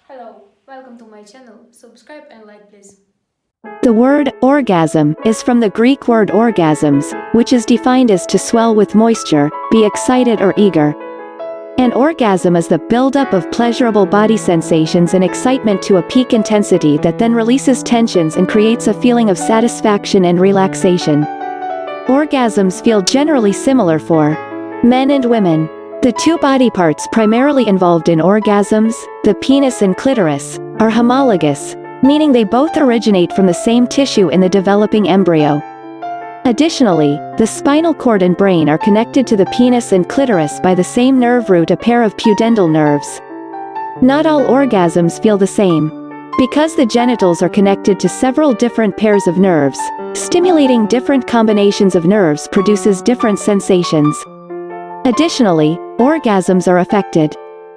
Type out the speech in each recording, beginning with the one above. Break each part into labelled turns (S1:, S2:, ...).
S1: Hello, welcome to my channel. Subscribe and like please.
S2: The word orgasm is from the Greek word orgasms, which is defined as to swell with moisture, be excited or eager. An orgasm is the buildup of pleasurable body sensations and excitement to a peak intensity that then releases tensions and creates a feeling of satisfaction and relaxation. Orgasms feel generally similar for men and women. The two body parts primarily involved in orgasms, the penis and clitoris, are homologous, meaning they both originate from the same tissue in the developing embryo. Additionally, the spinal cord and brain are connected to the penis and clitoris by the same nerve root, a pair of pudendal nerves. Not all orgasms feel the same. Because the genitals are connected to several different pairs of nerves, stimulating different combinations of nerves produces different sensations. Additionally, orgasms are affected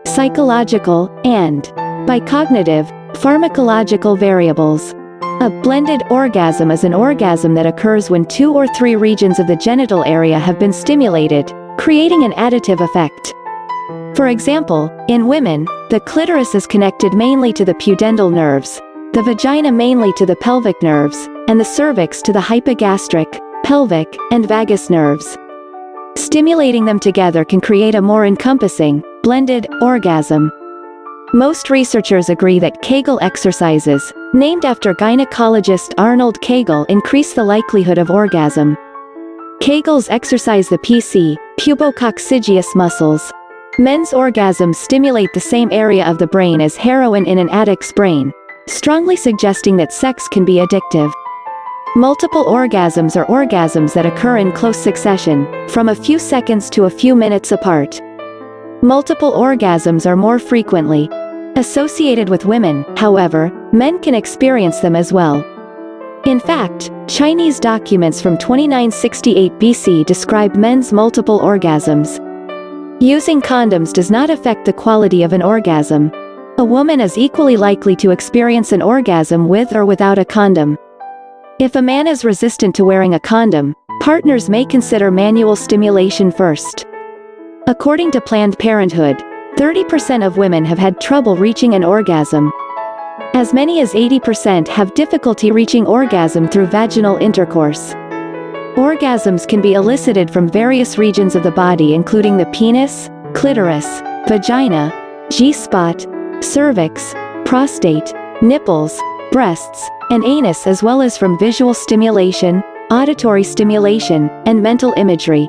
S2: psychological and by cognitive, pharmacological variables. A blended orgasm is an orgasm that occurs when 2 or 3 regions of the genital area have been stimulated, creating an additive effect. For example, in women, the clitoris is connected mainly to the pudendal nerves, the vagina mainly to the pelvic nerves, and the cervix to the hypogastric, pelvic, and vagus nerves. Stimulating them together can create a more encompassing, blended orgasm. Most researchers agree that Kegel exercises, named after gynecologist Arnold Kegel, increase the likelihood of orgasm. Kegels exercise the PC, pubococcygeus muscles. Men's orgasms stimulate the same area of the brain as heroin in an addict's brain, strongly suggesting that sex can be addictive. Multiple orgasms are orgasms that occur in close succession, from a few seconds to a few minutes apart. Multiple orgasms are more frequently associated with women, however, men can experience them as well. In fact, Chinese documents from 2968 BC describe men's multiple orgasms. Using condoms does not affect the quality of an orgasm. A woman is equally likely to experience an orgasm with or without a condom. If a man is resistant to wearing a condom, partners may consider manual stimulation first. According to Planned Parenthood, 30% of women have had trouble reaching an orgasm. As many as 80% have difficulty reaching orgasm through vaginal intercourse. Orgasms can be elicited from various regions of the body, including the penis, clitoris, vagina, G-spot, cervix, prostate, nipples, breasts, and anus, as well as from visual stimulation, auditory stimulation, and mental imagery.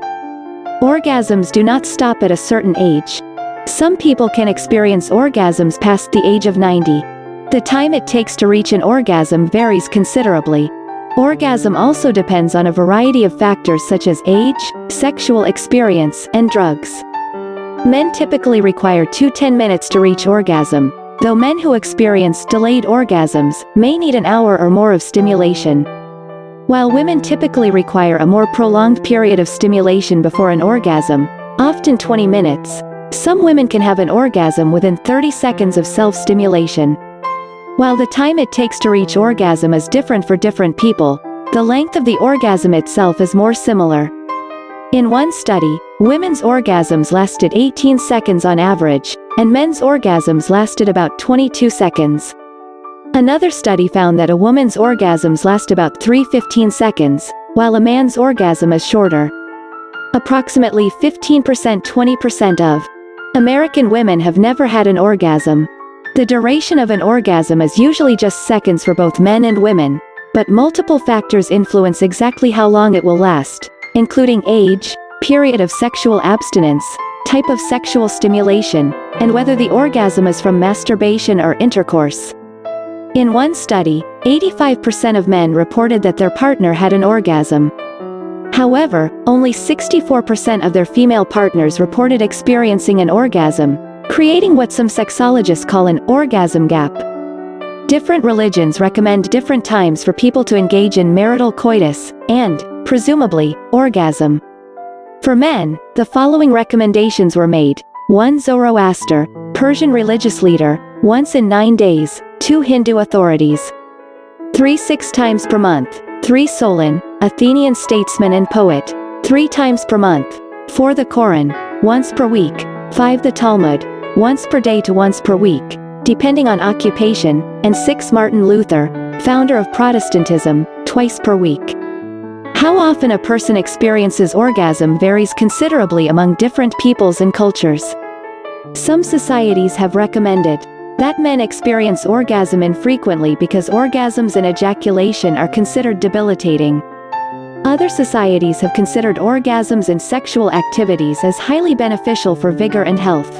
S2: Orgasms do not stop at a certain age. Some people can experience orgasms past the age of 90. The time it takes to reach an orgasm varies considerably. Orgasm also depends on a variety of factors such as age, sexual experience, and drugs. Men typically require 10 minutes to reach orgasm, though men who experience delayed orgasms may need an hour or more of stimulation. While women typically require a more prolonged period of stimulation before an orgasm, often 20 minutes, some women can have an orgasm within 30 seconds of self-stimulation. While the time it takes to reach orgasm is different for different people, the length of the orgasm itself is more similar. In one study, women's orgasms lasted 18 seconds on average, and men's orgasms lasted about 22 seconds. Another study found that a woman's orgasms last about 15 seconds, while a man's orgasm is shorter. Approximately 15%-20% of American women have never had an orgasm. The duration of an orgasm is usually just seconds for both men and women, but multiple factors influence exactly how long it will last, including age, period of sexual abstinence, type of sexual stimulation, and whether the orgasm is from masturbation or intercourse. In one study, 85% of men reported that their partner had an orgasm. However, only 64% of their female partners reported experiencing an orgasm, creating what some sexologists call an orgasm gap. Different religions recommend different times for people to engage in marital coitus, and, presumably, orgasm. For men, the following recommendations were made: 1 Zoroaster, Persian religious leader, once in 9 days, 2 Hindu authorities. 3 6 times per month, 3 Solon, Athenian statesman and poet, 3 times per month, 4 the Koran, once per week, 5 the Talmud, once per day to once per week, depending on occupation, and 6. Martin Luther, founder of Protestantism, twice per week. How often a person experiences orgasm varies considerably among different peoples and cultures. Some societies have recommended that men experience orgasm infrequently because orgasms and ejaculation are considered debilitating. Other societies have considered orgasms and sexual activities as highly beneficial for vigor and health.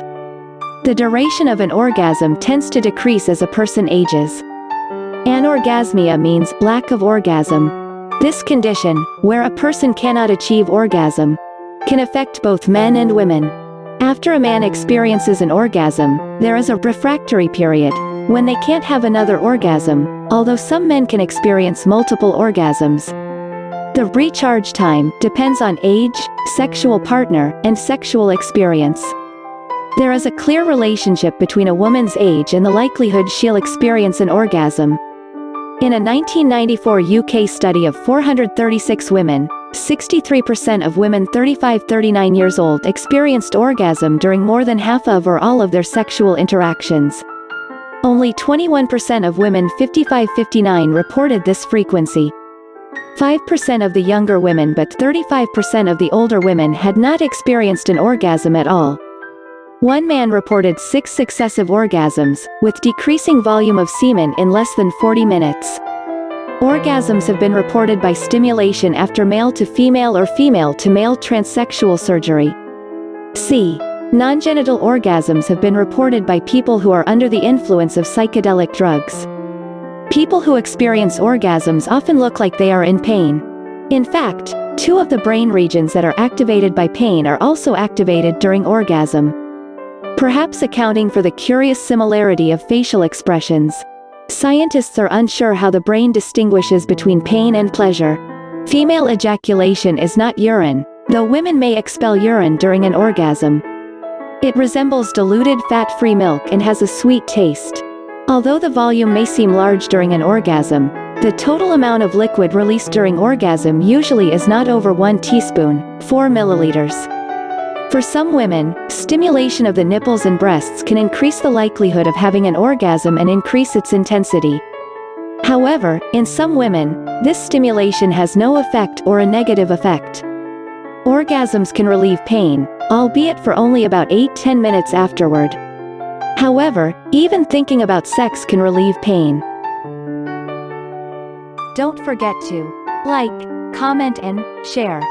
S2: The duration of an orgasm tends to decrease as a person ages. Anorgasmia means lack of orgasm. This condition, where a person cannot achieve orgasm, can affect both men and women. After a man experiences an orgasm, there is a refractory period, when they can't have another orgasm, although some men can experience multiple orgasms. The recharge time depends on age, sexual partner, and sexual experience. There is a clear relationship between a woman's age and the likelihood she'll experience an orgasm. In a 1994 UK study of 436 women, 63% of women 35-39 years old experienced orgasm during more than half of or all of their sexual interactions. Only 21% of women 55-59 reported this frequency. 5% of the younger women but 35% of the older women had not experienced an orgasm at all. One man reported 6 successive orgasms, with decreasing volume of semen in less than 40 minutes. Orgasms have been reported by stimulation after male to female or female to male transsexual surgery. C. Non-genital orgasms have been reported by people who are under the influence of psychedelic drugs. People who experience orgasms often look like they are in pain. In fact, 2 of the brain regions that are activated by pain are also activated during orgasm, perhaps accounting for the curious similarity of facial expressions. Scientists are unsure how the brain distinguishes between pain and pleasure. Female ejaculation is not urine, though women may expel urine during an orgasm. It resembles diluted fat-free milk and has a sweet taste. Although the volume may seem large during an orgasm, the total amount of liquid released during orgasm usually is not over 1 teaspoon, 4 milliliters. For some women, stimulation of the nipples and breasts can increase the likelihood of having an orgasm and increase its intensity. However, in some women, this stimulation has no effect or a negative effect. Orgasms can relieve pain, albeit for only about 8-10 minutes afterward. However, even thinking about sex can relieve pain. Don't forget to like, comment and share.